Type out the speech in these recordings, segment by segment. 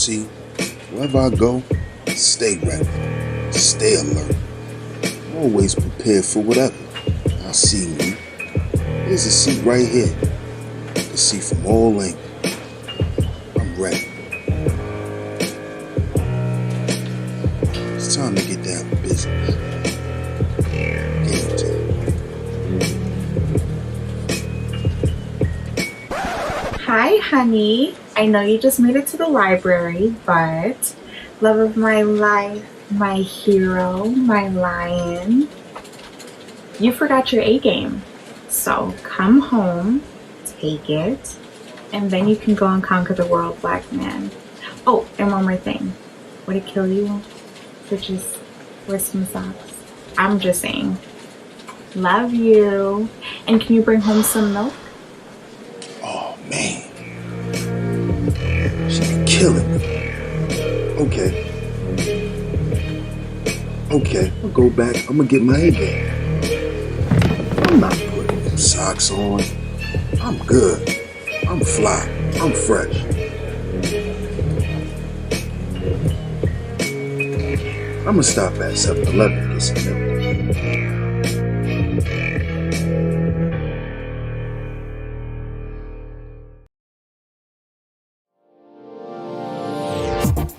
See, wherever I go, stay ready, stay alert, always prepared for whatever. I see me. There's a seat right here. You can see from all angles. I'm ready. It's time to get down to business. Game time. Hi, honey. I know you just made it to the library, but love of my life, my hero, my lion, you forgot your A game. So come home, take it, and then you can go and conquer the world, black man. Oh, and one more thing. Would it kill you to just wear some socks? I'm just saying. Love you. And can you bring home some milk? Oh, man. She be killing me. Okay, I'll go back. I'm gonna get my A game. I'm not putting them socks on. I'm good. I'm fly. I'm fresh. I'm gonna stop at 7-Eleven and get some milk.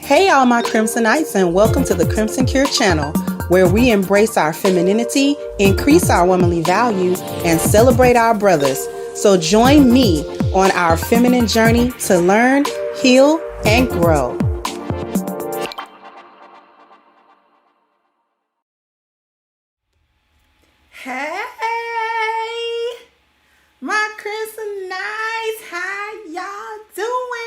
Hey all my Crimsonites, and welcome to the Crimson Cure channel, where we embrace our femininity, increase our womanly values, and celebrate our brothers. So join me on our feminine journey to learn, heal, and grow. Hey, my Crimsonites, how y'all doing?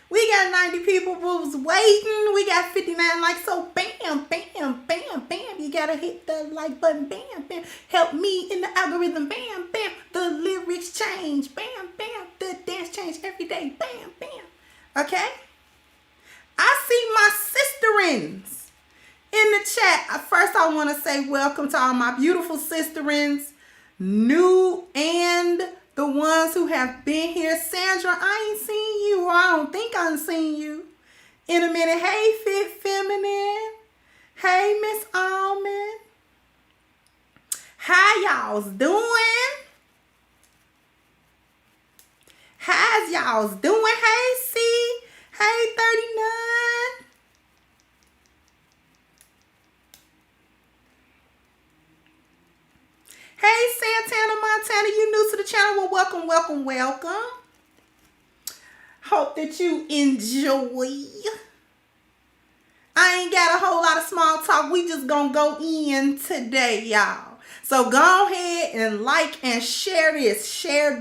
We got 90 people who's waiting. We got 59 likes. So bam, bam, bam, bam. You gotta hit the like button. Bam, bam. Help me in the algorithm. Bam, bam. The lyrics change. Bam, bam. The dance change every day. Bam, bam. Okay? I see my sisterins in the chat. First, I want to say welcome to all my beautiful sisterins, new and the ones who have been here. Sandra, I ain't seen you. I don't think I've seen you in a minute. Hey, Fit Feminine. Hey, Miss Almond. How y'all's doing? How's y'all's doing? Hey, C. Hey, 39. Hey, Santana Montana, you new to the channel? Well, welcome, welcome, welcome. Hope that you enjoy. I ain't got a whole lot of small talk. We just gonna go in today, y'all. So go ahead and like and share this, share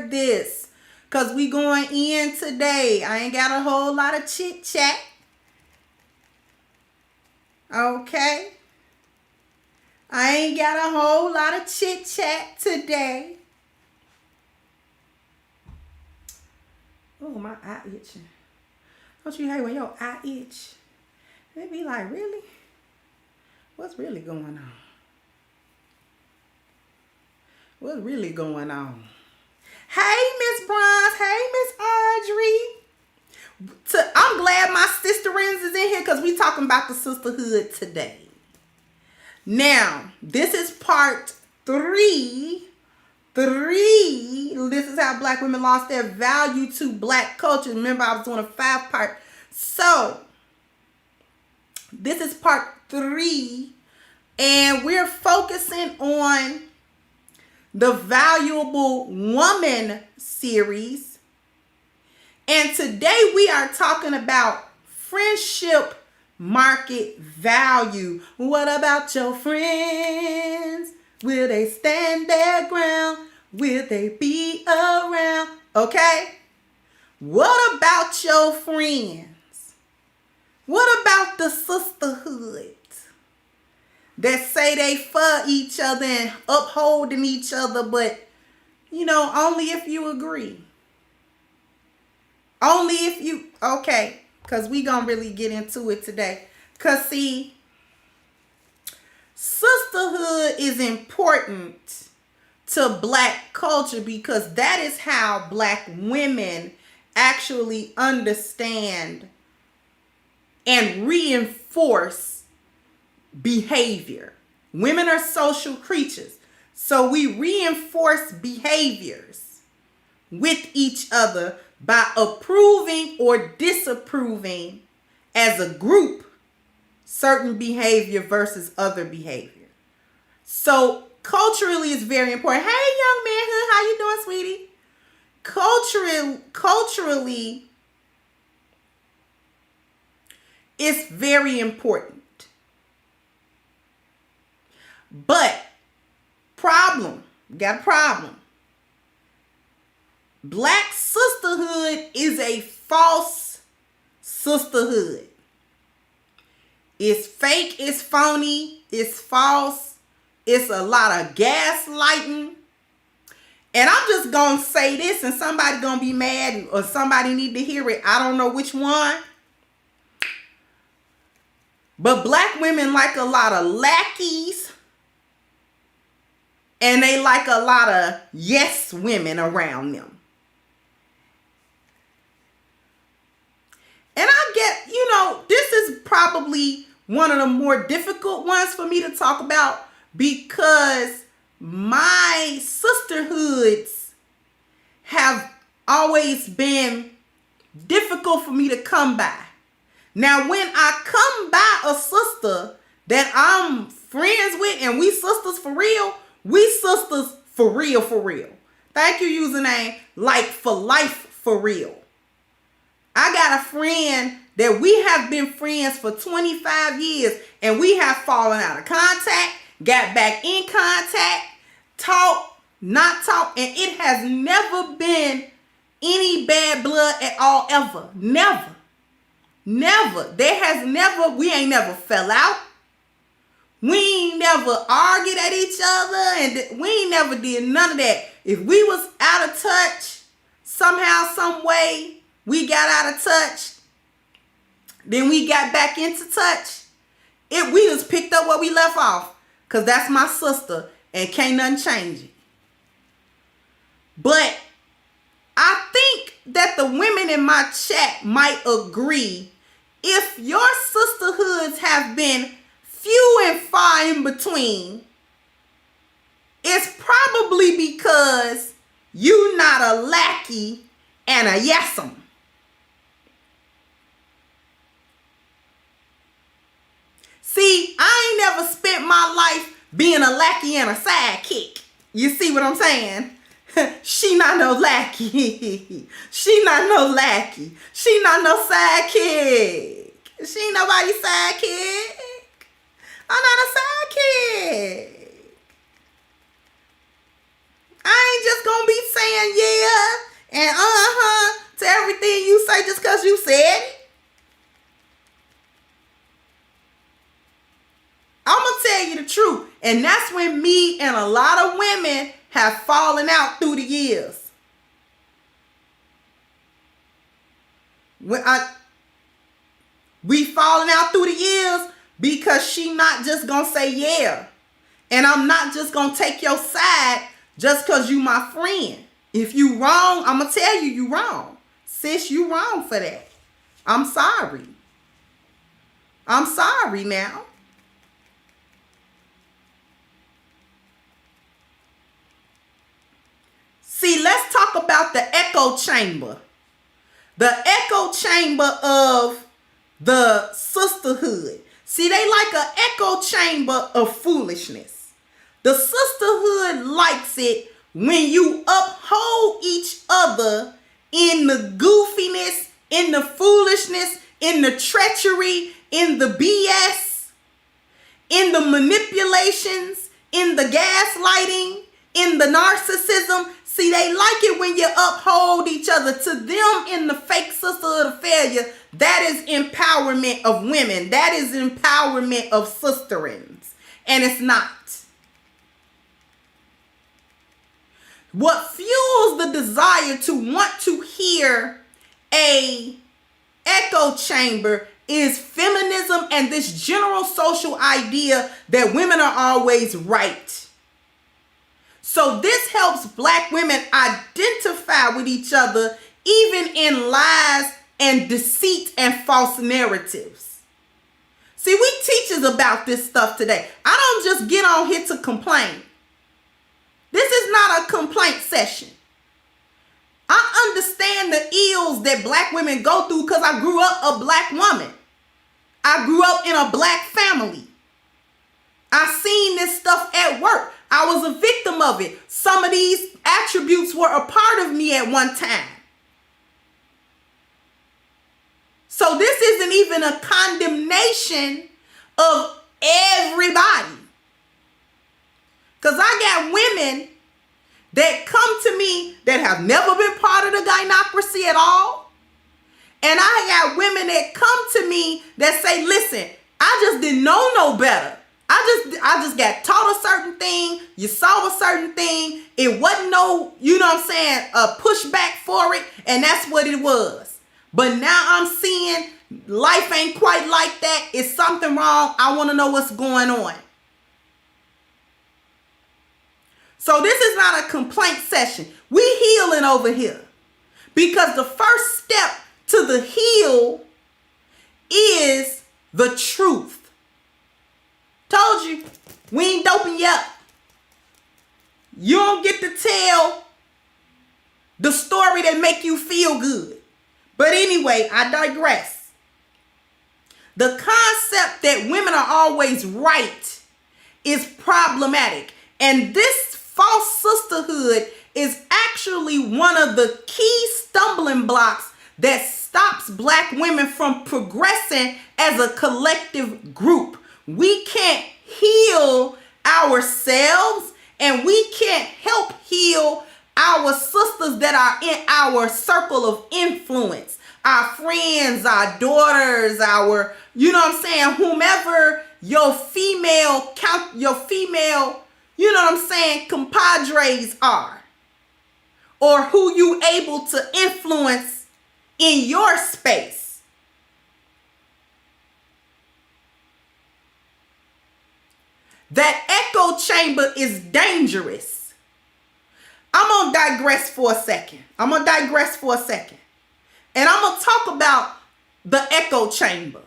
this. Because we going in today. I ain't got a whole lot of chit chat. Okay. I ain't got a whole lot of chit chat today. Oh, my eye itching. Don't you hate when your eye itch? They be like, really? What's really going on? What's really going on? Hey, Miss Bronze. Hey, Miss Audrey. I'm glad my sisterins is in here because we talking about the sisterhood today. Now, this is part 3. This is how black women lost their value to black culture. Remember, I was doing a 5-part. So, this is part 3. And we're focusing on the Valuable Woman series. And today we are talking about friendship market value. What about your friends? Will they stand their ground? Will they be around? Okay? What about your friends? What about the sisterhood that say they for each other and upholding each other, but, you know, only if you agree? Only if you, okay, because we gonna really get into it today. Because, see, sisterhood is important to black culture because that is how black women actually understand and reinforce behavior. Women are social creatures, so we reinforce behaviors with each other by approving or disapproving as a group certain behavior versus other behavior. So culturally, it's very important. Hey, young manhood, how you doing, sweetie? Culturally, it's very important. But got a problem. Black sisterhood is a false sisterhood. It's fake, it's phony, it's false, it's a lot of gaslighting. And I'm just gonna say this, and somebody gonna be mad, or somebody need to hear it. I don't know which one. But black women like a lot of lackeys, and they like a lot of yes women around them. And I get, this is probably one of the more difficult ones for me to talk about, because my sisterhoods have always been difficult for me to come by. Now, when I come by a sister that I'm friends with, and we sisters for real, we sisters for real, for real. Thank you, username, like for life, for real. I got a friend that we have been friends for 25 years, and we have fallen out of contact, got back in contact, talk, not talk, and it has never been any bad blood at all, ever. Never. We ain't never fell out. We ain't never argued at each other, and we ain't never did none of that. If we was out of touch, somehow, some way, we got out of touch, then we got back into touch. We just picked up where we left off, because that's my sister, and can't nothing change it. But I think that the women in my chat might agree, if your sisterhoods have been few and far in between, it's probably because you not a lackey and a yes'em. See, I ain't never spent my life being a lackey and a sidekick. You see what I'm saying? She not no lackey. She not no lackey. She not no sidekick. She ain't nobody's sidekick. I'm not a sidekick. I ain't just gonna be saying yeah and to everything you say just because you said it. I'm gonna tell you the truth, and that's when me and a lot of women have fallen out through the years. We fallen out through the years because she not just gonna say yeah, and I'm not just gonna take your side just because you my friend. If you wrong, I'm gonna tell you wrong. Sis, you wrong for that. I'm sorry. I'm sorry now. See, let's talk about the echo chamber. The echo chamber of the sisterhood. See, they like an echo chamber of foolishness. The sisterhood likes it when you uphold each other in the goofiness, in the foolishness, in the treachery, in the BS, in the manipulations, in the gaslighting, in the narcissism. See, they like it when you uphold each other. To them, in the fake sisterhood of failure, that is empowerment of women. That is empowerment of sisterings. And it's not. What fuels the desire to want to hear a echo chamber is feminism and this general social idea that women are always right. So this helps black women identify with each other even in lies and deceit and false narratives. See, we teachers about this stuff today. I don't just get on here to complain. This is not a complaint session. I understand the ills that black women go through because I grew up a black woman. I grew up in a black family. I seen this stuff at work. I was a victim of it. Some of these attributes were a part of me at one time. So this isn't even a condemnation of everybody. Because I got women that come to me that have never been part of the gynocracy at all. And I got women that come to me that say, listen, I just didn't know no better. I just got taught a certain thing. You saw a certain thing. It wasn't no, you know what I'm saying, a pushback for it. And that's what it was. But now I'm seeing life ain't quite like that. It's something wrong. I want to know what's going on. So this is not a complaint session. We healing over here. Because the first step to the heal is the truth. Told you, we ain't doping you up. You don't get to tell the story that make you feel good. But anyway, I digress. The concept that women are always right is problematic. And this false sisterhood is actually one of the key stumbling blocks that stops black women from progressing as a collective group. We can't heal ourselves and we can't help heal our sisters that are in our circle of influence, our friends, our daughters, our, you know what I'm saying, whomever your female, you know what I'm saying, compadres are, or who you able to influence in your space. That echo chamber is dangerous. I'm going to digress for a second. And I'm going to talk about the echo chamber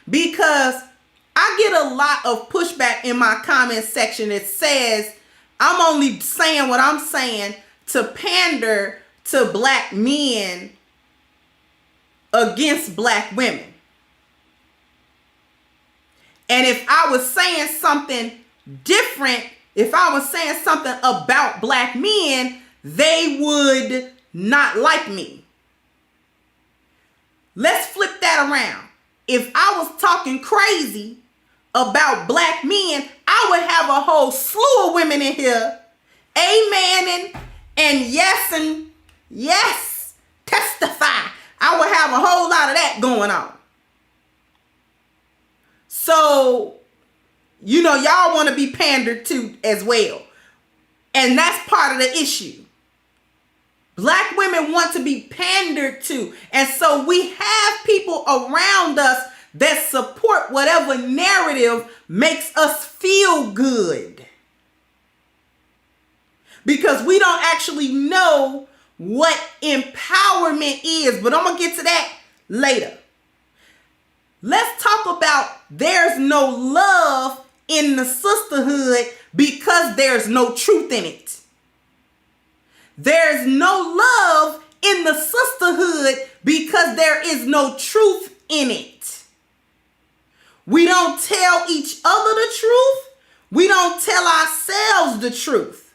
because I get a lot of pushback in my comment section that says I'm only saying what I'm saying to pander to black men against black women. And if I was saying something different, if I was saying something about black men, they would not like me. Let's flip that around. If I was talking crazy about black men, I would have a whole slew of women in here, amen and yes, testify. I would have a whole lot of that going on. So, you know, y'all want to be pandered to as well. And that's part of the issue. Black women want to be pandered to. And so we have people around us that support whatever narrative makes us feel good. Because we don't actually know what empowerment is. But I'm going to get to that later. Let's talk about there's no love in the sisterhood because there's no truth in it. There's no love in the sisterhood because there is no truth in it. We don't tell each other the truth. We don't tell ourselves the truth.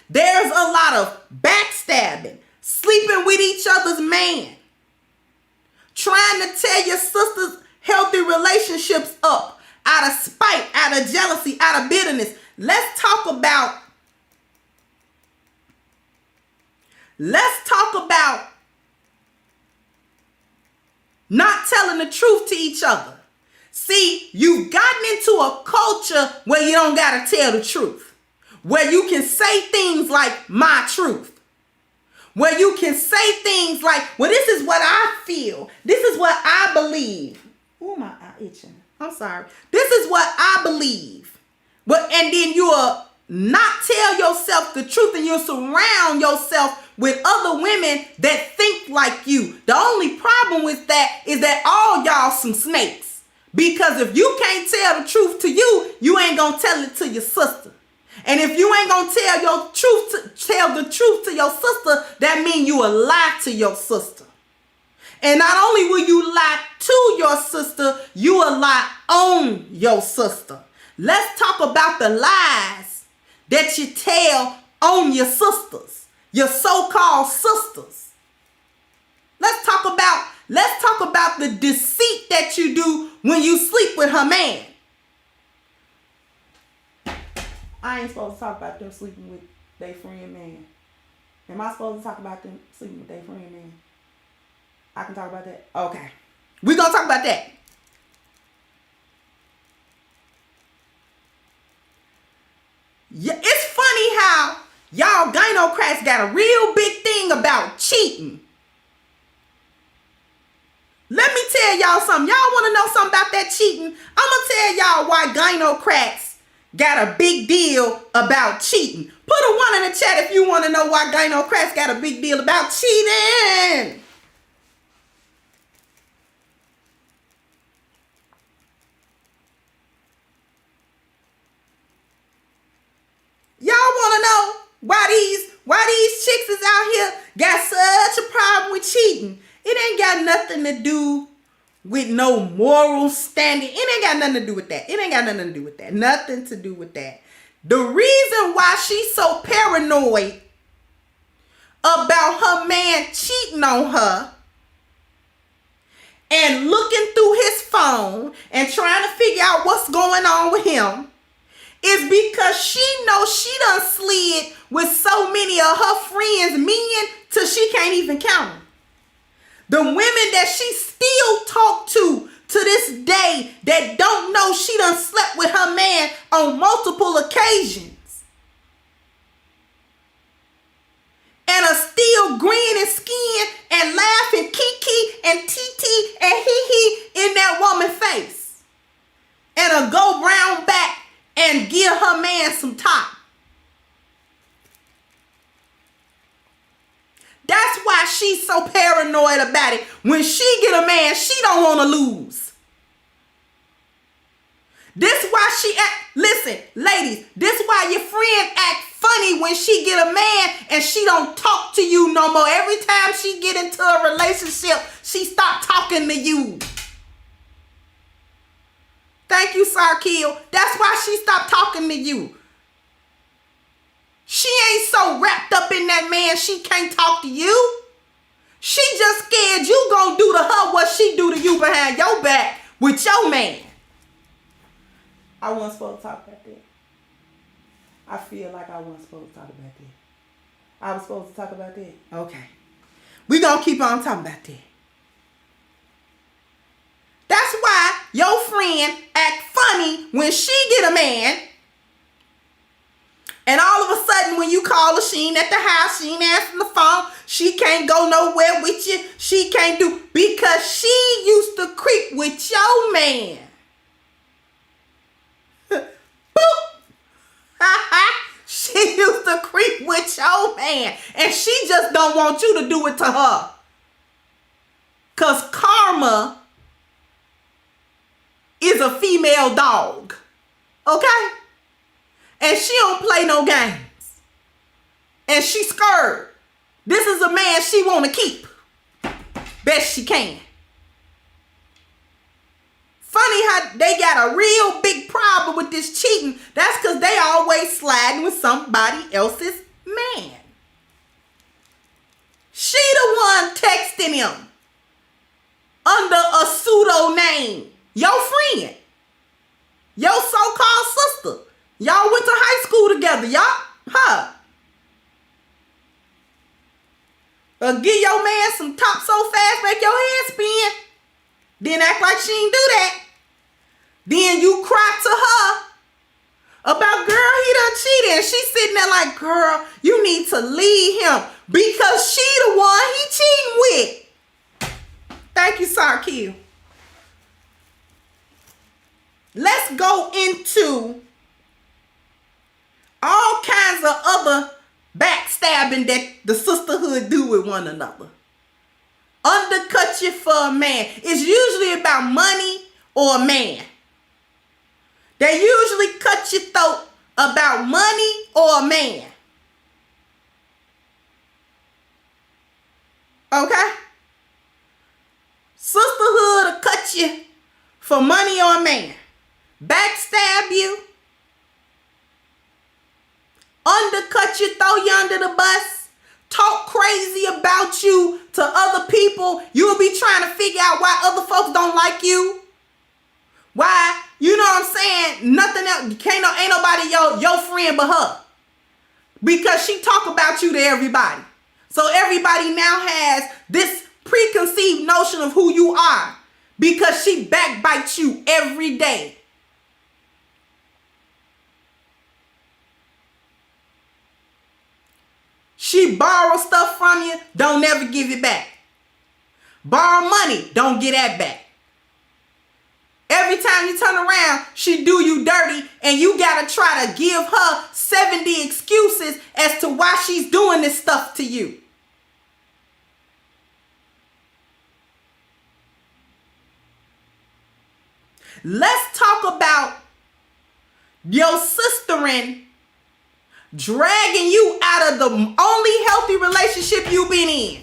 There's a lot of backstabbing, sleeping with each other's man, trying to tear your sister's healthy relationships up out of spite, out of jealousy, out of bitterness. Let's talk about not telling the truth to each other. See, you've gotten into a culture where you don't got to tell the truth, where you can say things like my truth, where you can say things like, well, this is what I feel. This is what I believe. Oh, my eye itching. I'm sorry. This is what I believe. But and then you'll not tell yourself the truth and you'll surround yourself with other women that think like you. The only problem with that is that all y'all some snakes. Because if you can't tell the truth to you, you ain't gonna tell it to your sister. And if you ain't gonna tell the truth to your sister, that means you a lie to your sister. And not only will you lie to your sister, you will lie on your sister. Let's talk about the lies that you tell on your sisters, your so-called sisters. Let's talk about the deceit that you do when you sleep with her man. I ain't supposed to talk about them sleeping with their friend man. Am I supposed to talk about them sleeping with their friend man? I can talk about that? Okay. We're going to talk about that. Yeah, it's funny how y'all gynocrats got a real big thing about cheating. Let me tell y'all something. Y'all want to know something about that cheating? I'm going to tell y'all why gynocrats got a big deal about cheating. Put a 1 in the chat if you want to know why gynocrats got a big deal about cheating. Y'all want to know why these chicks is out here got such a problem with cheating? It ain't got nothing to do with no moral standing. It ain't got nothing to do with that. It ain't got nothing to do with that. Nothing to do with that. The reason why she's so paranoid about her man cheating on her and looking through his phone and trying to figure out what's going on with him is because she knows she done slid with so many of her friends' men till she can't even count them. The women that she still talk to this day that don't know she done slept with her man on multiple occasions and are still grinning skin and laughing kiki and TT and hee in that woman's face and a go round back and give her man some top. That's why she's so paranoid about it. When she get a man, she don't want to lose. This why she act, listen, ladies, this why your friend act funny when she get a man and she don't talk to you no more. Every time she get into a relationship, she stop talking to you. Thank you, Sarkil. That's why she stopped talking to you. She ain't so wrapped up in that man she can't talk to you. She just scared you gonna do to her what she do to you behind your back with your man. I wasn't supposed to talk about that. I feel like I wasn't supposed to talk about that. I was supposed to talk about that? Okay. We gonna keep on talking about that. That's why your friend act funny when she get a man. And all of a sudden, when you call her, she ain't at the house, she ain't answering the phone, she can't go nowhere with you, she can't do, because she used to creep with your man. Boop! She used to creep with your man, and she just don't want you to do it to her. Because karma is a female dog, okay? And she don't play no games. And she scared. This is a man she want to keep. Best she can. Funny how they got a real big problem with this cheating. That's because they always sliding with somebody else's man. She the one texting him under a pseudo name. Your friend. Your so-called sister. Y'all went to high school together, y'all. Give your man some top so fast, make your head spin. Then act like she ain't do that. Then you cry to her about, girl, he done cheated. And she's sitting there like, girl, you need to leave him because she the one he cheating with. Thank you, Sarkil. Let's go into all kinds of other backstage backstabbing that the sisterhood do with one another. Undercut you for a man. It's usually about money or a man. They usually cut your throat about money or a man. Okay? Sisterhood will cut you for money or a man. Backstab you. Undercut you, throw you under the bus. Talk crazy about you to other people. You'll be trying to figure out why other folks don't like you. Why? You know what I'm saying? Nothing else. Ain't nobody your friend but her. Because she talk about you to everybody. So everybody now has this preconceived notion of who you are. Because she backbites you every day. She borrow stuff from you, don't never give it back. Borrow money, don't get that back. Every time you turn around, she do you dirty, and you gotta try to give her 70 excuses as to why she's doing this stuff to you. Let's talk about your sisterin dragging you out of the only healthy relationship you've been in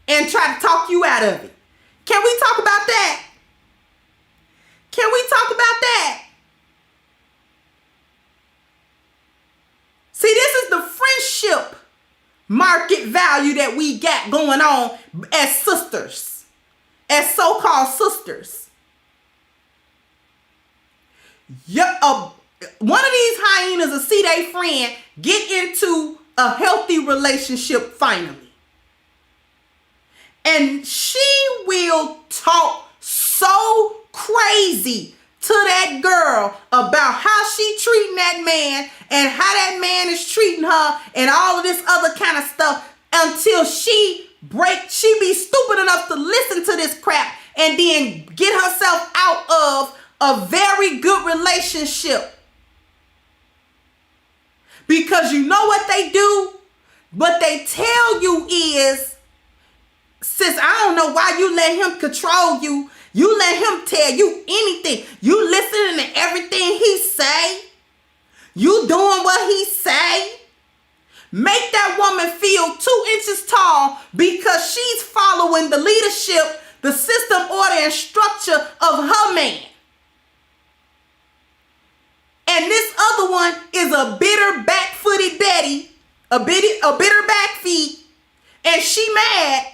and try to talk you out of it. Can we talk about that? Can we talk about that? See, this is the friendship market value that we got going on as sisters, as so-called sisters. One of these hyenas will see their friend get into a healthy relationship finally. And she will talk so crazy to that girl about how she treating that man and how that man is treating her and all of this other kind of stuff until she be stupid enough to listen to this crap and then get herself out of a very good relationship. Because you know what they do? What they tell you is, sis, I don't know why you let him control you. You let him tell you anything. You listening to everything he say. You doing what he say. Make that woman feel 2 inches tall because she's following the leadership, the system, order, and structure of her man. And this other one is a bitter back-footed Betty, a bitter back feet, and she mad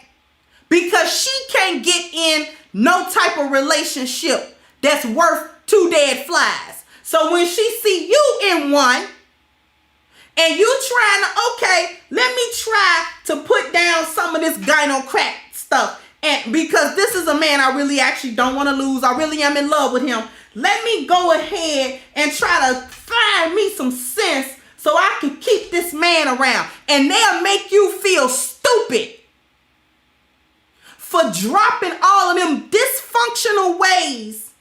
because she can't get in no type of relationship that's worth 2 dead flies. So when she see you in one, and you trying to, okay, let me try to put down some of this gynocracy stuff, and because this is a man I really actually don't want to lose, I really am in love with him. Let me go ahead and try to find me some sense so I can keep this man around. And they'll make you feel stupid for dropping all of them dysfunctional ways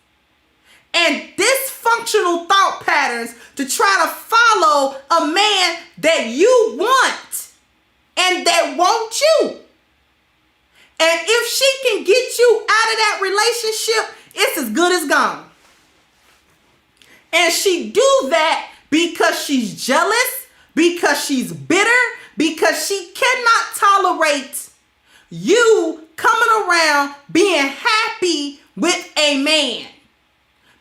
and dysfunctional thought patterns to try to follow a man that you want and that wants you. And if she can get you out of that relationship, it's as good as gone. And she do that because she's jealous, because she's bitter, because she cannot tolerate you coming around being happy with a man.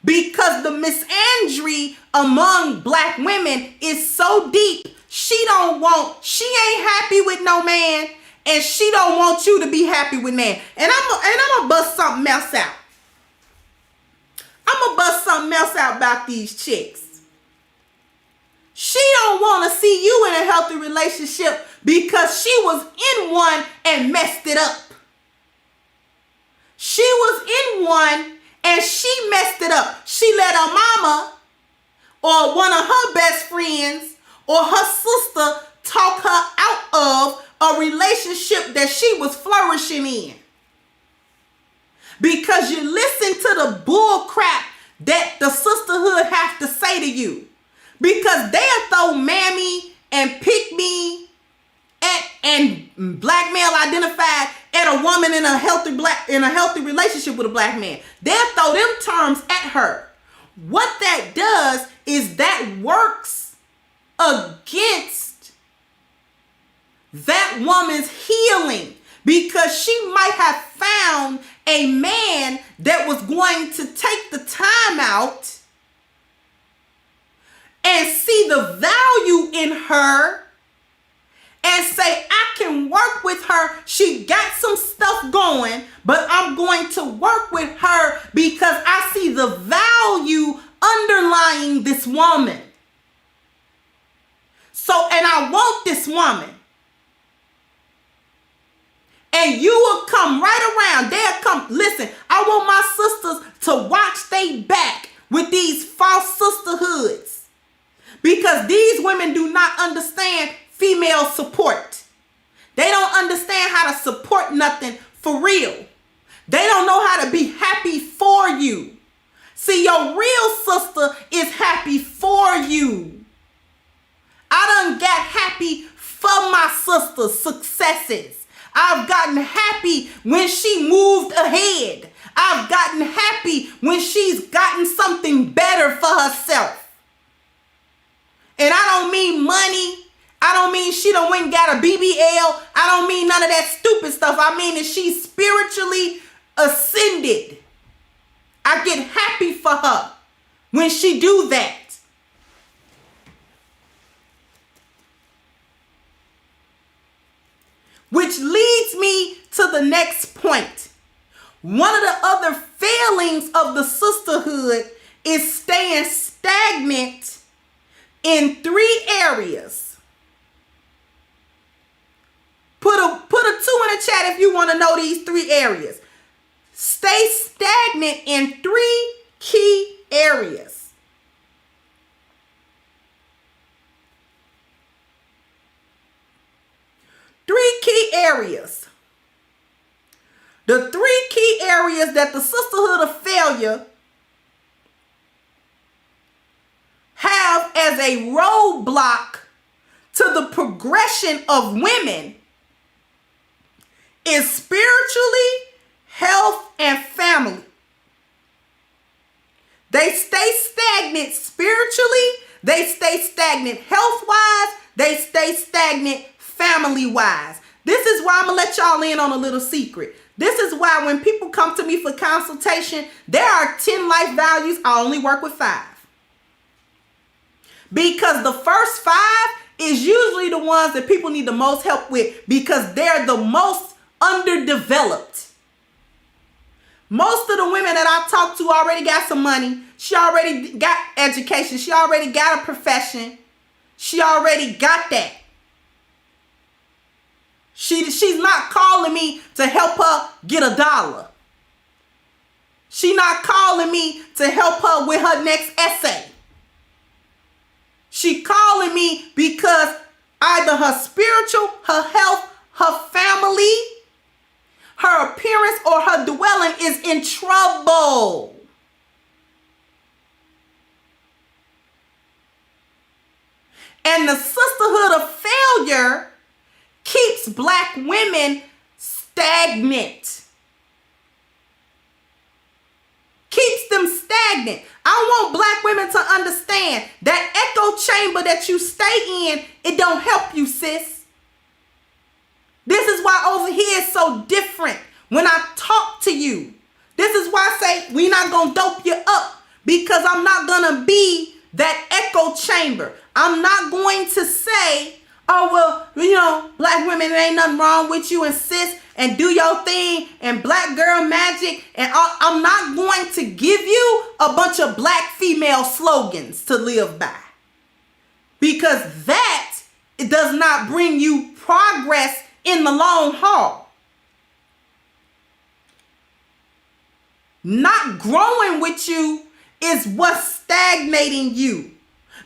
Because the misandry among black women is so deep, she ain't happy with no man, and she don't want you to be happy with man. And I'm gonna bust something else out. I'm going to bust something else out about these chicks. She don't want to see you in a healthy relationship because she was in one and messed it up. She was in one and she messed it up. She let her mama or one of her best friends or her sister talk her out of a relationship that she was flourishing in. Because you listen to the bull crap that the sisterhood have to say to you. Because they'll throw mammy and pick me black male identified and a woman in a healthy relationship with a black man. They'll throw them terms at her. What that does is that works against that woman's healing, because she might have found a man that was going to take the time out and see the value in her and say, I can work with her. She got some stuff going, but I'm going to work with her because I see the value underlying this woman. So, and I want this woman. And you will come right around. They'll come. Listen, I want my sisters to watch they back with these false sisterhoods, because these women do not understand female support. They don't understand how to support nothing for real. They don't know how to be happy for you. See, your real sister is happy for you. I done got happy for my sister's successes. I've gotten happy when she moved ahead. I've gotten happy when she's gotten something better for herself. And I don't mean money. I don't mean she done went and got a BBL. I don't mean none of that stupid stuff. I mean that she's spiritually ascended. I get happy for her when she do that. Which leads me to the next point. One of the other failings of the sisterhood is staying stagnant in 3 areas. Put a 2 in the chat if you want to know these 3 areas. Stay stagnant in 3 key areas. The 3 key areas that the sisterhood of failure have as a roadblock to the progression of women is spiritually, health, and family. They stay stagnant spiritually, they stay stagnant health-wise, they stay stagnant family-wise. This is why I'm going to let y'all in on a little secret. This is why when people come to me for consultation, there are 10 life values. I only work with 5. Because the first 5 is usually the ones that people need the most help with, because they're the most underdeveloped. Most of the women that I talk to already got some money. She already got education. She already got a profession. She already got that. She's not calling me to help her get $1. She's not calling me to help her with her next essay. She calling me because either her spiritual, her health, her family, her appearance, or her dwelling is in trouble. And the sisterhood of failure keeps black women stagnant. Keeps them stagnant. I want black women to understand that echo chamber that you stay in, it don't help you, sis. This is why over here is so different when I talk to you. This is why I say we're not going to dope you up, because I'm not going to be that echo chamber. I'm not going to say, oh, well, you know, black women, there ain't nothing wrong with you, and sis, and do your thing, and black girl magic, and I'm not going to give you a bunch of black female slogans to live by, because that does not bring you progress in the long haul. Not growing with you is what's stagnating you.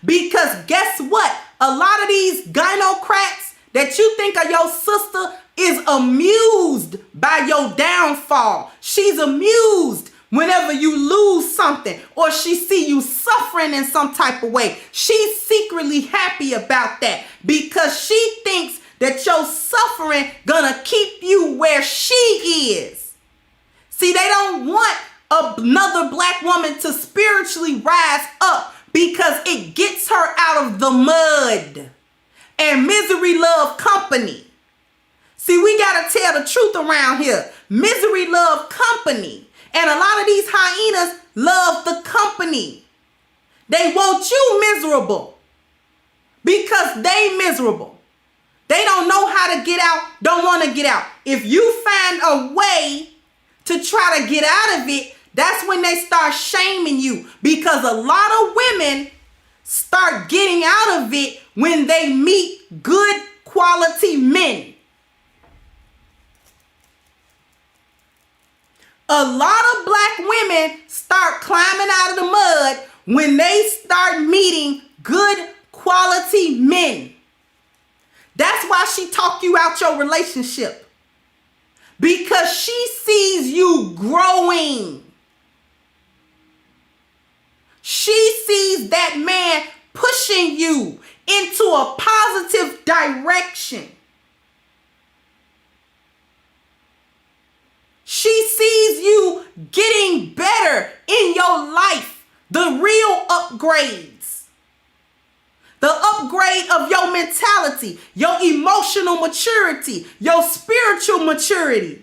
Because guess what? A lot of these gynocrats that you think are your sister is amused by your downfall. She's amused whenever you lose something, or she see you suffering in some type of way. She's secretly happy about that, because she thinks that your suffering gonna keep you where she is. See, they don't want another black woman to spiritually rise up because it gets her out of the mud. And misery love company. See, we gotta tell the truth around here. Misery love company. And a lot of these hyenas love the company. They want you miserable because they miserable. They don't know how to get out, don't want to get out. If you find a way to try to get out of it, that's when they start shaming you, because a lot of women start getting out of it when they meet good quality men. A lot of black women start climbing out of the mud when they start meeting good quality men. That's why she talk you out your relationship. Because she sees you growing. She sees that man pushing you into a positive direction. She sees you getting better in your life. The real upgrades. The upgrade of your mentality, your emotional maturity, your spiritual maturity.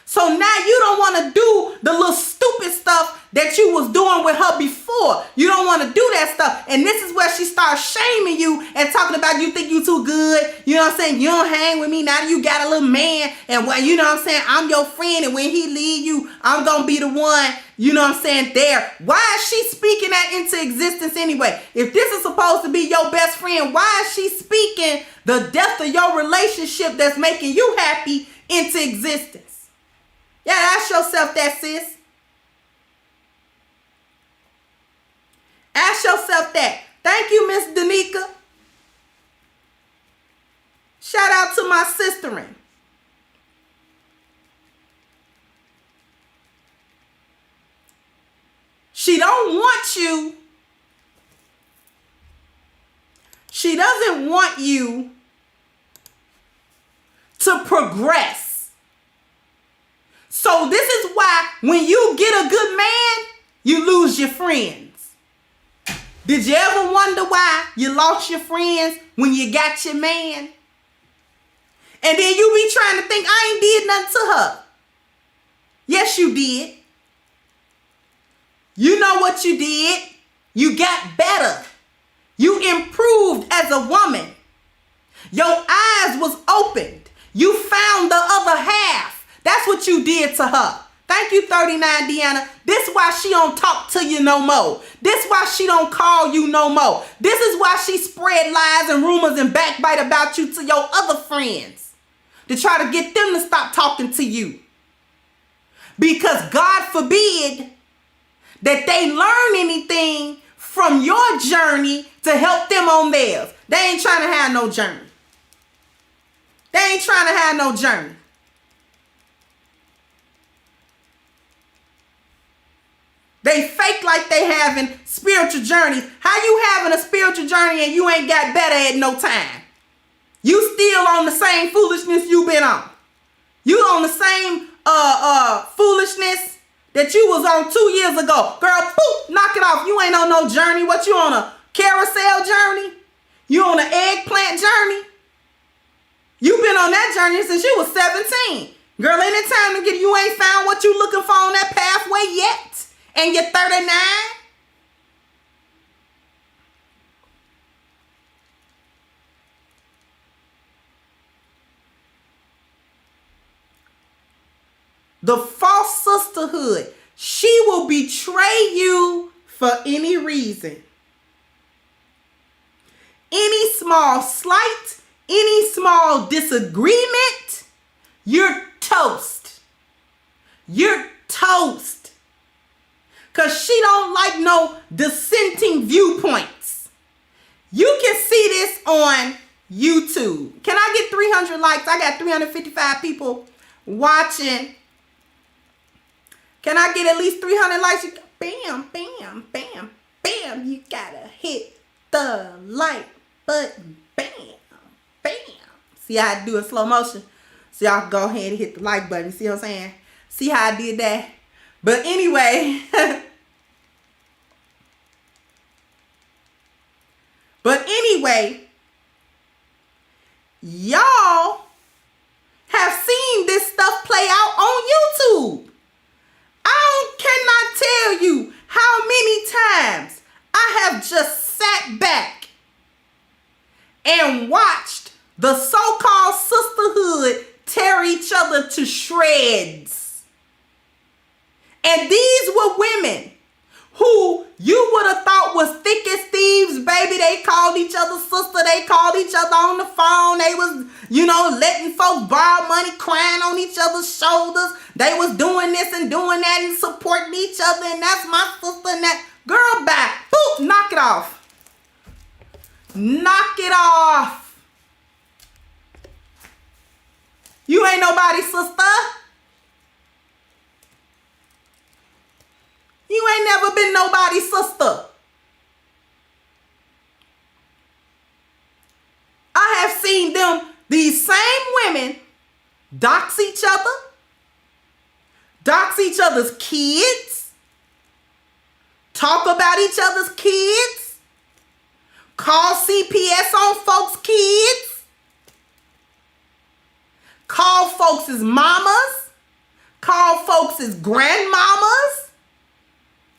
So now you don't want to do the little stupid stuff that you was doing with her before. You don't want to do that stuff. And this is where she starts shaming you and talking about you think you too good. You know what I'm saying? You don't hang with me. Now that you got a little man. And well, you know what I'm saying? I'm your friend. And when he leave you, I'm going to be the one, you know what I'm saying, there. Why is she speaking that into existence anyway? If this is supposed to be your best friend, why is she speaking the death of your relationship that's making you happy into existence? Yeah, ask yourself that, sis. Ask yourself that. Thank you, Miss Danica. Shout out to my sisterin. She don't want you. She doesn't want you to progress. So this is why when you get a good man, you lose your friends. Did you ever wonder why you lost your friends when you got your man? And then you be trying to think, I ain't did nothing to her. Yes, you did. You know what you did. You got better. You improved as a woman. Your eyes was opened. You found the other half. That's what you did to her. Thank you, 39 Deanna. This why she don't talk to you no more. This why she don't call you no more. This is why she spread lies and rumors and backbite about you to your other friends, to try to get them to stop talking to you. Because God forbid that they learn anything from your journey to help them on theirs. They ain't trying to have no journey. They ain't trying to have no journey. They fake like they having spiritual journeys. How you having a spiritual journey and you ain't got better at no time? You still on the same foolishness you been on. You on the same foolishness that you was on 2 years ago. Girl, poof, knock it off. You ain't on no journey. What, you on a carousel journey? You on an eggplant journey? You been on that journey since you was 17. Girl, ain't it time to get, you ain't found what you looking for on that pathway yet? And you're 39? The false sisterhood, she will betray you for any reason. Any small slight, any small disagreement, you're toast. You're toast. Because she don't like no dissenting viewpoints. You can see this on YouTube. Can I get 300 likes? I got 355 people watching. Can I get at least 300 likes? Bam, bam, bam, bam. You gotta hit the like button. Bam. See how I do in slow motion? So y'all can go ahead and hit the like button. See what I'm saying? See how I did that? But anyway, y'all have seen this stuff play out on YouTube. I cannot tell you how many times I have just sat back and watched the so-called sisterhood tear each other to shreds. And these were women who you would have thought was thick as thieves, baby. They called each other sister. They called each other on the phone. They was, letting folks borrow money, crying on each other's shoulders. They was doing this and doing that and supporting each other. And that's my sister and that. Girl, back. Boop, knock it off. Knock it off. You ain't nobody's sister. You ain't never been nobody's sister. I have seen these same women, dox each other's kids, talk about each other's kids, call CPS on folks' kids, call folks' mamas, call folks' grandmamas.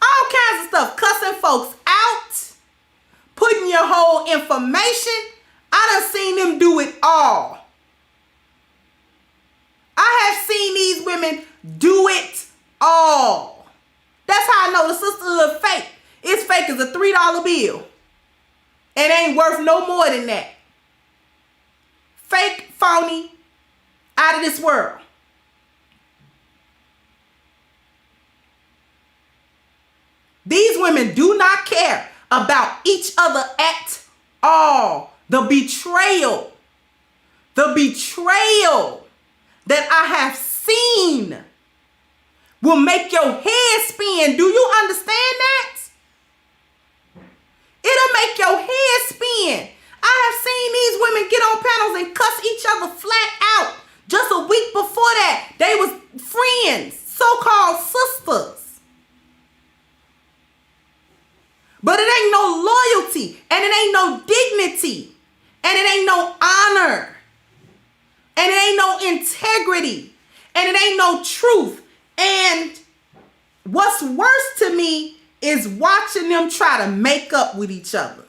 All kinds of stuff, cussing folks out, putting your whole information. I done seen them do it all. I have seen these women do it all. That's how I know the sisterhood fake. It's fake as a $3 bill. It ain't worth no more than that. Fake, phony, out of this world. These women do not care about each other at all. The betrayal that I have seen will make your head spin. Do you understand that? It'll make your head spin. I have seen these women get on panels and cuss each other flat out. Just a week before that, they was friends, so-called sisters. But it ain't no loyalty, and it ain't no dignity, and it ain't no honor, and it ain't no integrity, and it ain't no truth. And what's worse to me is watching them try to make up with each other.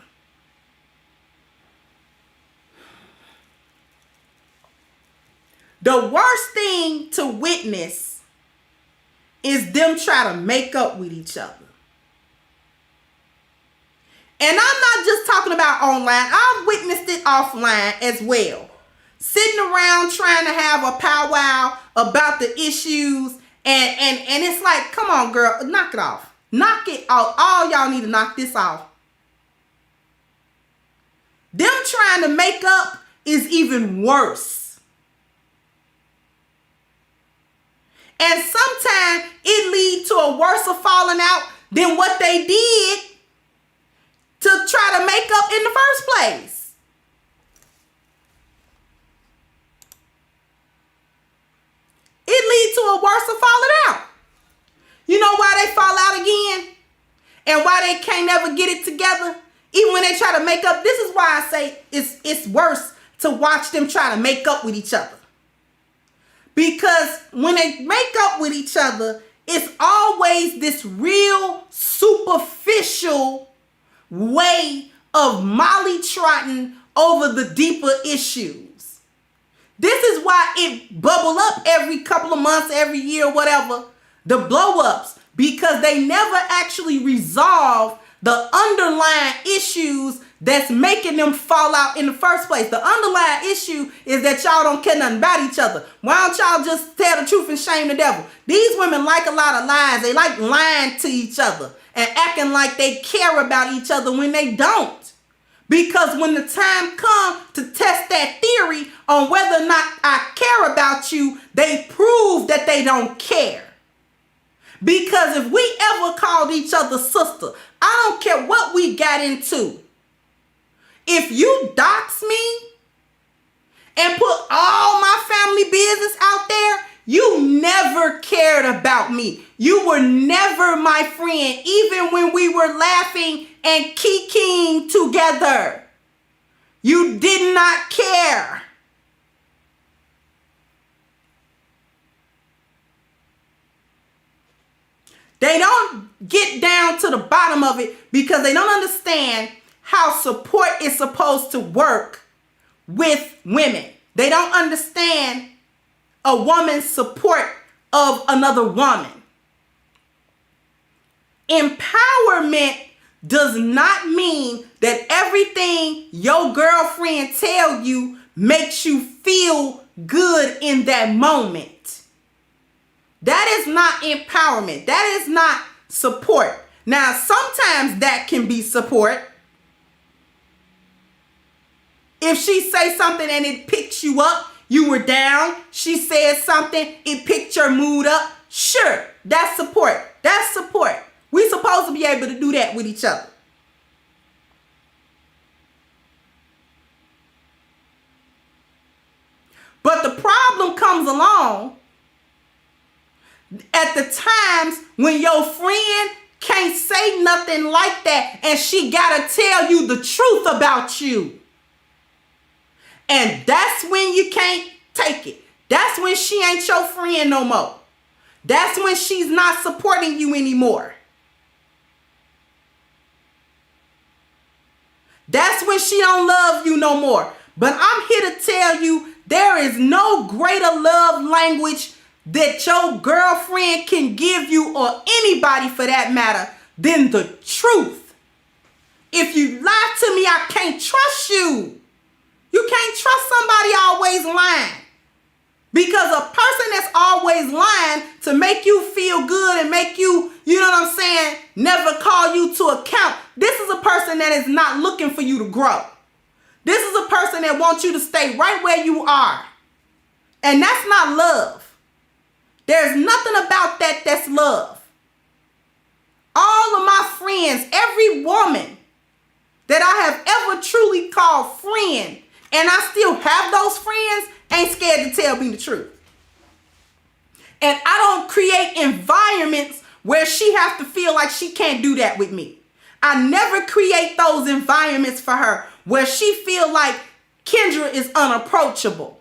The worst thing to witness is them try to make up with each other. And I'm not just talking about online. I've witnessed it offline as well. Sitting around trying to have a powwow about the issues. And it's like, come on, girl, knock it off. Knock it off. All y'all need to knock this off. Them trying to make up is even worse. And sometimes it leads to a worse falling out than what they did to try to make up in the first place. It leads to a worse falling out. You know why they fall out again? And why they can't never get it together? Even when they try to make up. This is why I say it's worse to watch them try to make up with each other. Because when they make up with each other, it's always this real superficial way of molly-trotting over the deeper issues. This is why it bubble up every couple of months, every year, whatever, the blow-ups, because they never actually resolve the underlying issues that's making them fall out in the first place. The underlying issue is that y'all don't care nothing about each other. Why don't y'all just tell the truth and shame the devil? These women like a lot of lies. They like lying to each other and acting like they care about each other when they don't. Because when the time comes to test that theory on whether or not I care about you, they prove that they don't care. Because if we ever called each other sister, I don't care what we got into. If you dox me and put all my family business out there, you never cared about me. You were never my friend, even when we were laughing and kikiing together. You did not care. They don't get down to the bottom of it because they don't understand how support is supposed to work with women. They don't understand a woman's support of another woman. Empowerment does not mean that everything your girlfriend tells you makes you feel good in that moment. That is not empowerment. That is not support. Now, sometimes that can be support. If she say something and it picks you up, you were down, she said something, it picked your mood up. Sure, that's support. That's support. We're supposed to be able to do that with each other. But the problem comes along at the times when your friend can't say nothing like that and she gotta tell you the truth about you. And that's when you can't take it. That's when she ain't your friend no more. That's when she's not supporting you anymore. That's when she don't love you no more. But I'm here to tell you there is no greater love language that your girlfriend can give you, or anybody for that matter, than the truth. If you lie to me, I can't trust you. You can't trust somebody always lying. Because a person that's always lying to make you feel good and make you, you know what I'm saying, never call you to account. This is a person that is not looking for you to grow. This is a person that wants you to stay right where you are. And that's not love. There's nothing about that that's love. All of my friends, every woman that I have ever truly called friend, and I still have those friends, ain't scared to tell me the truth. And I don't create environments where she has to feel like she can't do that with me. I never create those environments for her where she feel like Kendra is unapproachable.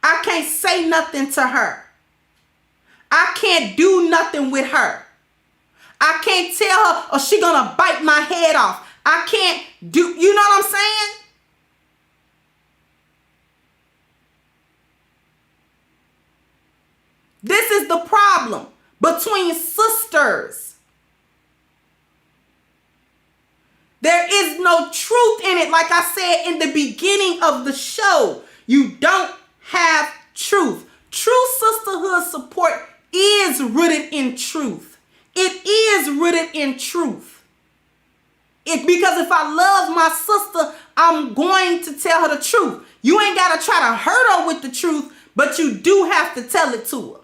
I can't say nothing to her. I can't do nothing with her. I can't tell her, or she gonna bite my head off. I can't do, you know what I'm saying? This is the problem between sisters. There is no truth in it. Like I said in the beginning of the show, you don't have truth. True sisterhood support is rooted in truth. It is rooted in truth. Because if I love my sister, I'm going to tell her the truth. You ain't got to try to hurt her with the truth, but you do have to tell it to her.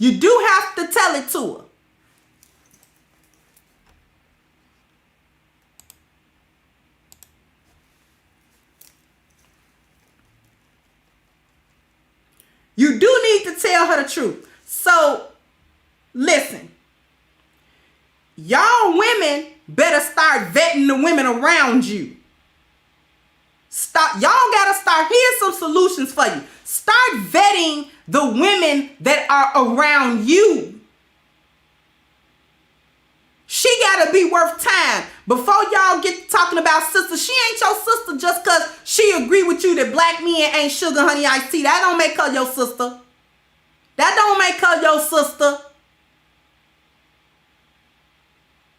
You do have to tell it to her. You do need to tell her the truth. So, listen. Y'all women better start vetting the women around you. Y'all gotta start. Here's some solutions for you. Start vetting the women that are around you. She gotta be worth time. Before y'all get talking about sister, she ain't your sister just because she agree with you that black men ain't sugar, honey, iced tea. That don't make her your sister. That don't make her your sister.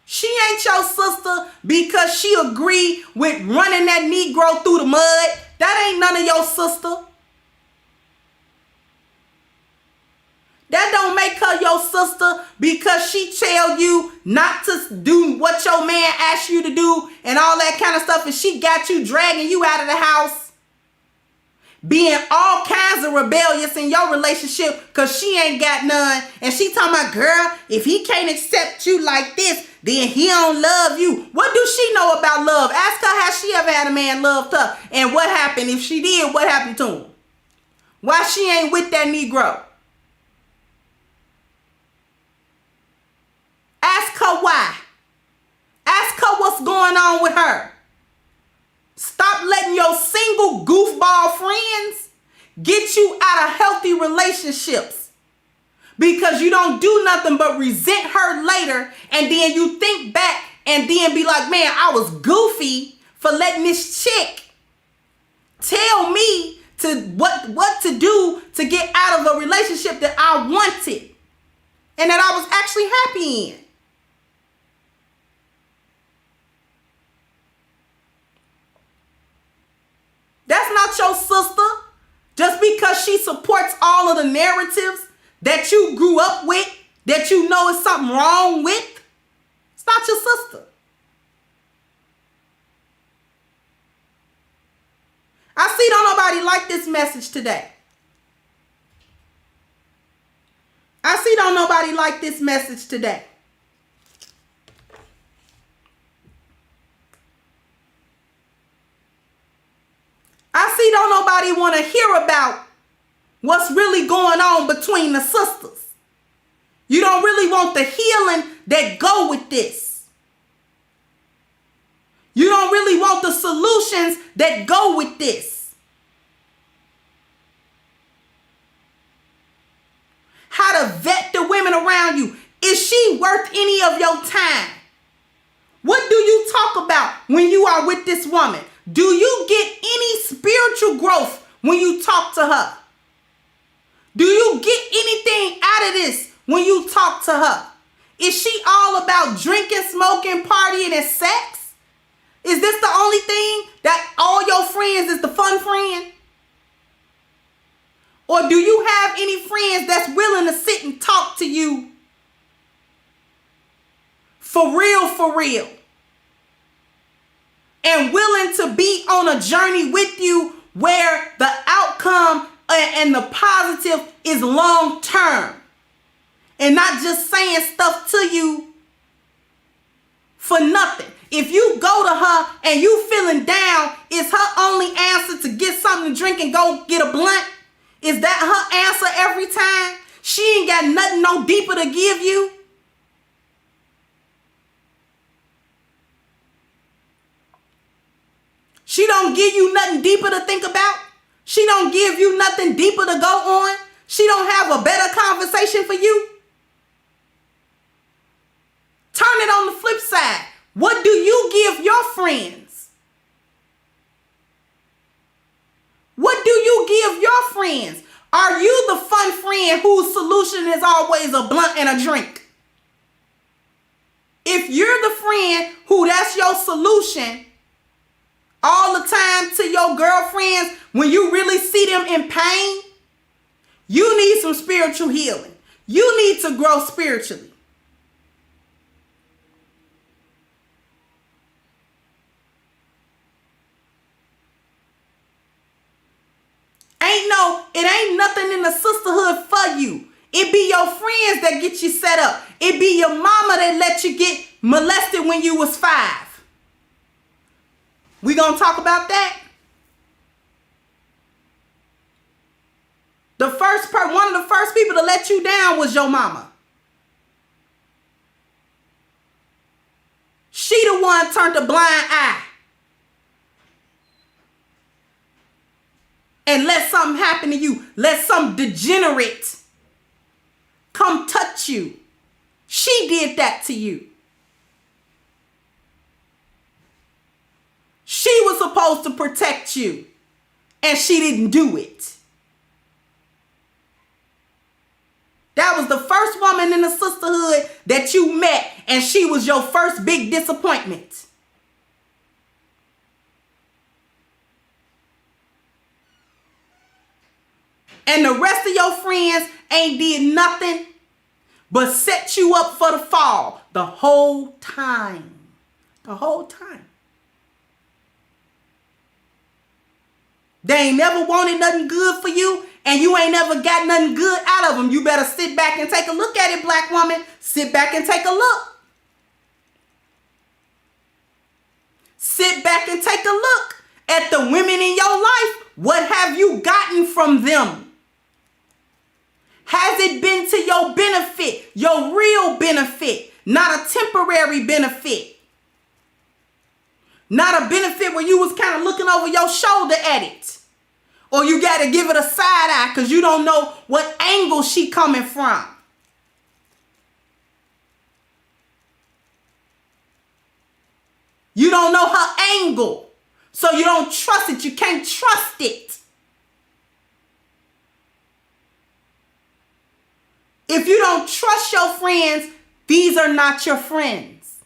She ain't your sister because she agree with running that Negro through the mud. That ain't none of your sister. That don't make her your sister because she tell you not to do what your man asked you to do and all that kind of stuff, and she got you dragging you out of the house. being all kinds of rebellious in your relationship because she ain't got none. And she talking about, girl, if he can't accept you like this, then he don't love you. What do she know about love? Ask her, has she ever had a man loved her? And what happened? If she did, what happened to him? Why she ain't with that Negro? Ask her why. Ask her what's going on with her. Stop letting your single goofball friends get you out of healthy relationships because you don't do nothing but resent her later, and then you think back and then be like, man, I was goofy for letting this chick tell me to what to do to get out of a relationship that I wanted and that I was actually happy in. That's not your sister. Just because she supports all of the narratives that you grew up with, that you know is something wrong with, it's not your sister. I see don't nobody like this message today. I see don't nobody like this message today. I see don't nobody want to hear about what's really going on between the sisters. You don't really want the healing that go with this. You don't really want the solutions that go with this. How to vet the women around you. Is she worth any of your time? What do you talk about when you are with this woman? Do you get any spiritual growth when you talk to her? Do you get anything out of this when you talk to her? Is she all about drinking, smoking, partying, and sex? Is this the only thing that all your friends is the fun friend? Or do you have any friends that's willing to sit and talk to you for real, and willing to be on a journey with you where the outcome and the positive is long term, and not just saying stuff to you for nothing? If you go to her and you feeling down, is her only answer to get something to drink and go get a blunt? Is that her answer every time? She ain't got nothing no deeper to give you. She don't give you nothing deeper to think about. She don't give you nothing deeper to go on. She don't have a better conversation for you. Turn it on the flip side. What do you give your friends? What do you give your friends? Are you the fun friend whose solution is always a blunt and a drink? If you're the friend who that's your solution all the time to your girlfriends, when you really see them in pain, you need some spiritual healing. You need to grow spiritually. It ain't nothing in the sisterhood for you. It be your friends that get you set up. It be your mama that let you get molested when you was 5. We gonna talk about that? One of the first people to let you down was your mama. She the one turned a blind eye and let something happen to you. Let some degenerate come touch you. She did that to you. She was supposed to protect you, and she didn't do it. That was the first woman in the sisterhood that you met, and she was your first big disappointment. And the rest of your friends ain't did nothing but set you up for the fall the whole time. The whole time. They ain't never wanted nothing good for you, and you ain't never got nothing good out of them. You better sit back and take a look at it, black woman. Sit back and take a look. Sit back and take a look at the women in your life. What have you gotten from them? Has it been to your benefit, your real benefit, not a temporary benefit? Not a benefit where you was kind of looking over your shoulder at it. Or you got to give it a side eye because you don't know what angle she coming from. You don't know her angle. So you don't trust it. You can't trust it. If you don't trust your friends, these are not your friends.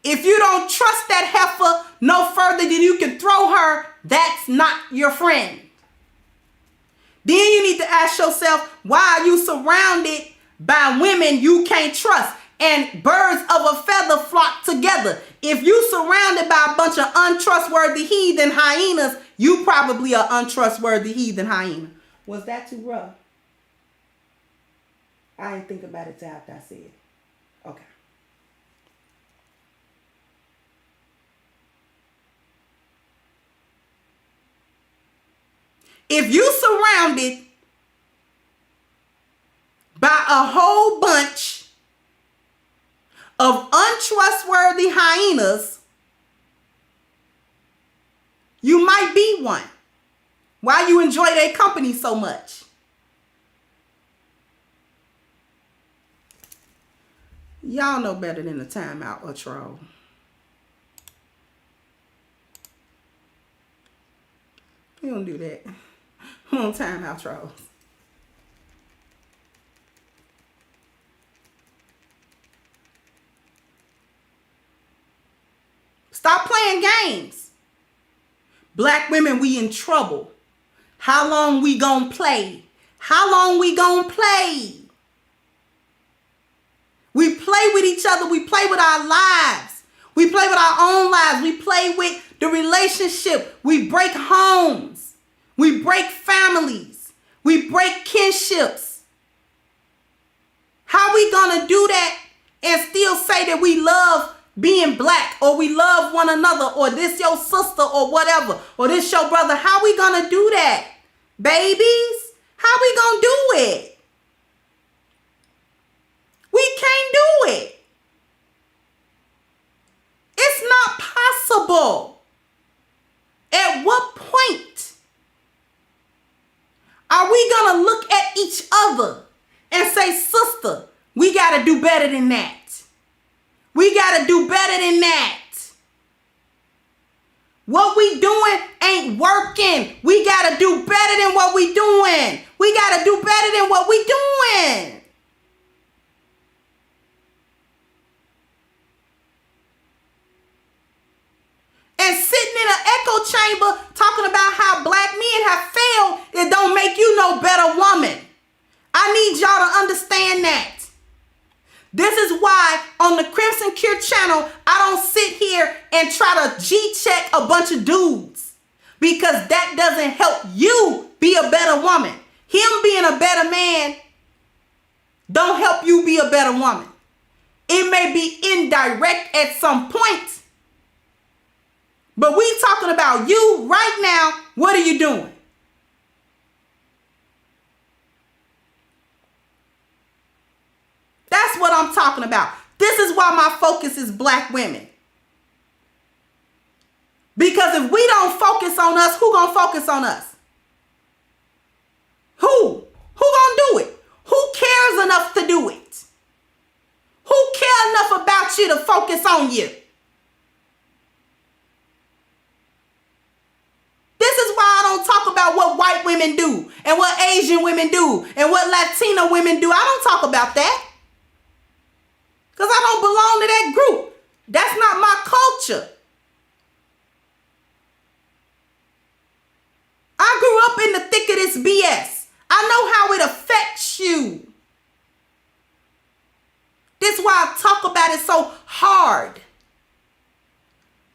If you don't trust that heifer no further than you can throw her, that's not your friend. Then you need to ask yourself, why are you surrounded by women you can't trust? And birds of a feather flock together. If you surrounded by a bunch of untrustworthy heathen hyenas, you probably are untrustworthy heathen hyena. Was that too rough? I didn't think about it till after I said it. Okay. If you surrounded by a whole bunch of untrustworthy hyenas, you might be one. Why you enjoy their company so much? Y'all know better than a timeout or troll. We don't do that. We don't timeout trolls. Stop playing games. Black women, we in trouble. How long we gonna play? How long we gonna play? We play with each other. We play with our lives. We play with our own lives. We play with the relationship. We break homes. We break families. We break kinships. How we gonna do that and still say that we love being black, or we love one another, or this your sister, or whatever, or this your brother? How we gonna do that, babies? How we gonna do it? We can't do it. It's not possible. At what point are we gonna look at each other and say, sister, we gotta do better than that? We gotta do better than that. What we doing ain't working. We gotta do better than what we doing. We gotta do better than what we doing. And sitting in an echo chamber talking about how black men have failed, it don't make you no better woman. I need y'all to understand that. This is why on the Crimson Cure channel, I don't sit here and try to G-check a bunch of dudes, because that doesn't help you be a better woman. Him being a better man don't help you be a better woman. It may be indirect at some point, but we talking about you right now. What are you doing? That's what I'm talking about. This is why my focus is black women. Because if we don't focus on us, who gonna focus on us? Who? Who gonna do it? Who cares enough to do it? Who cares enough about you to focus on you? This is why I don't talk about what white women do and what Asian women do and what Latina women do. I don't talk about that. Because I don't belong to that group. That's not my culture. I grew up in the thick of this BS. I know how it affects you. This is why I talk about it so hard.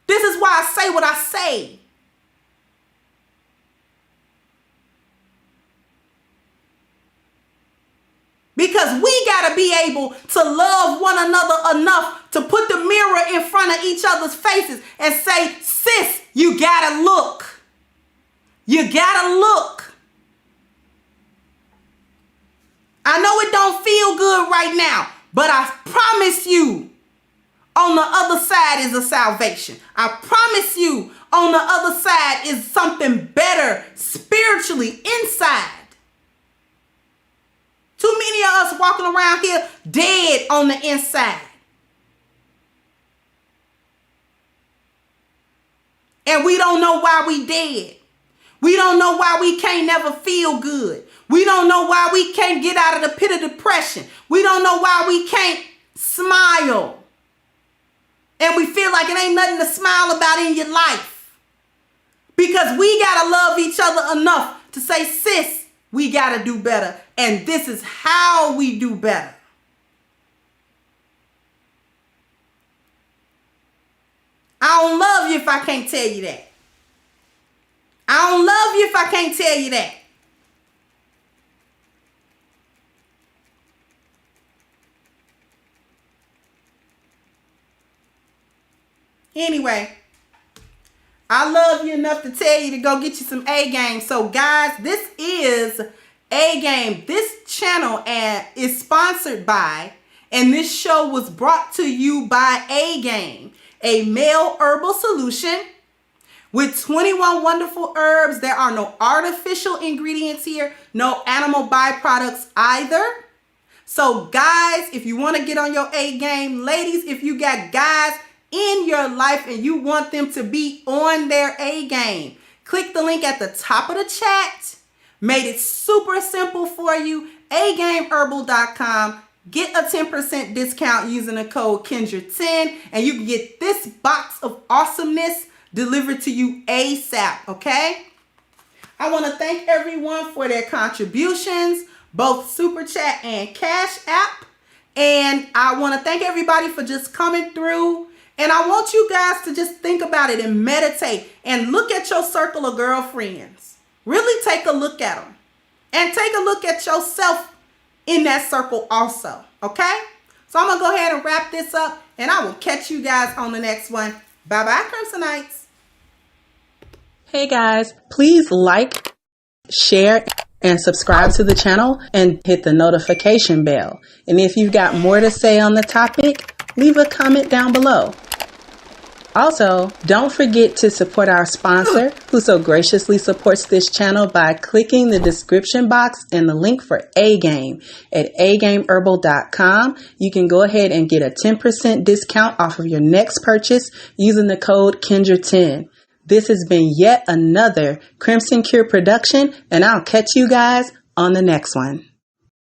This is why I say what I say. Because we got to be able to love one another enough to put the mirror in front of each other's faces and say, sis, you got to look. You got to look. I know it don't feel good right now, but I promise you, on the other side is a salvation. I promise you, on the other side is something better spiritually inside. Too many of us walking around here dead on the inside. And we don't know why we dead. We don't know why we can't never feel good. We don't know why we can't get out of the pit of depression. We don't know why we can't smile. And we feel like it ain't nothing to smile about in your life. Because we got to love each other enough to say, sis, we got to do better. And this is how we do better. I don't love you if I can't tell you that. I don't love you if I can't tell you that. Anyway, I love you enough to tell you to go get you some A game. So guys, this is A game. This channel is sponsored by, and this show was brought to you by A game, a male herbal solution with 21 wonderful herbs. There are no artificial ingredients here, no animal byproducts either. So guys, if you want to get on your A game, ladies, if you got guys in your life and you want them to be on their A game, click the link at the top of the chat. Made it super simple for you. agameherbal.com. Get a 10% discount using the code Kendra10, and you can get this box of awesomeness delivered to you ASAP, okay? I want to thank everyone for their contributions, both Super Chat and Cash App. And I want to thank everybody for just coming through. And I want you guys to just think about it and meditate and look at your circle of girlfriends. Really take a look at them. And take a look at yourself in that circle also. Okay? So I'm going to go ahead and wrap this up. And I will catch you guys on the next one. Bye-bye, Crimsonites. Hey guys, please like, share, and subscribe to the channel and hit the notification bell. And if you've got more to say on the topic, leave a comment down below. Also, don't forget to support our sponsor who so graciously supports this channel by clicking the description box and the link for A Game at agameherbal.com. You can go ahead and get a 10% discount off of your next purchase using the code Kendra10. This has been yet another Crimson Cure production, and I'll catch you guys on the next one.